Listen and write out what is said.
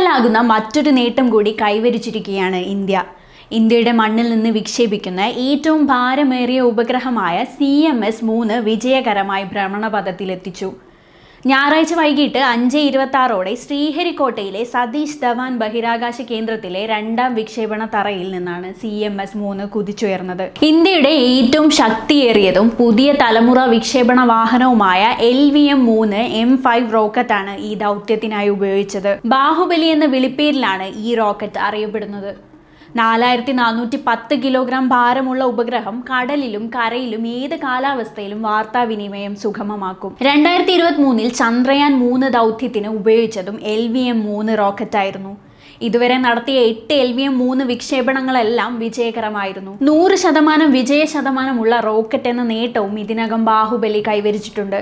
ഞെട്ടലാകുന്ന മറ്റൊരു നേട്ടം കൂടി കൈവരിച്ചിരിക്കുകയാണ് ഇന്ത്യയുടെ മണ്ണിൽ നിന്ന് വിക്ഷേപിക്കുന്ന ഏറ്റവും ഭാരമേറിയ ഉപഗ്രഹമായ CMS-3 വിജയകരമായി ഭ്രമണപഥത്തിലെത്തിച്ചു. ഞായറാഴ്ച വൈകിട്ട് 5:26 ശ്രീഹരിക്കോട്ടയിലെ സതീഷ് ധവാൻ ബഹിരാകാശ കേന്ദ്രത്തിലെ രണ്ടാം വിക്ഷേപണ തറയിൽ നിന്നാണ് CMS-3 കുതിച്ചുയർന്നത്. ഇന്ത്യയുടെ ഏറ്റവും ശക്തിയേറിയതും പുതിയ തലമുറ വിക്ഷേപണ വാഹനവുമായ LVM-3 M5 റോക്കറ്റാണ് ഈ ദൗത്യത്തിനായി ഉപയോഗിച്ചത്. ബാഹുബലി എന്ന വിളിപ്പേരിലാണ് ഈ റോക്കറ്റ് അറിയപ്പെടുന്നത്. 4410 കിലോഗ്രാം ഭാരമുള്ള ഉപഗ്രഹം കടലിലും കരയിലും ഏത് കാലാവസ്ഥയിലും വാർത്താവിനിമയം സുഗമമാക്കും. 2023 ചന്ദ്രയാൻ 3 ദൗത്യത്തിന് ഉപയോഗിച്ചതും LVM-3 റോക്കറ്റായിരുന്നു. ഇതുവരെ നടത്തിയ 8 LVM-3 വിക്ഷേപണങ്ങളെല്ലാം വിജയകരമായിരുന്നു. 100% വിജയ ശതമാനമുള്ള റോക്കറ്റ് എന്ന നേട്ടവും ഇതിനകം ബാഹുബലി കൈവരിച്ചിട്ടുണ്ട്.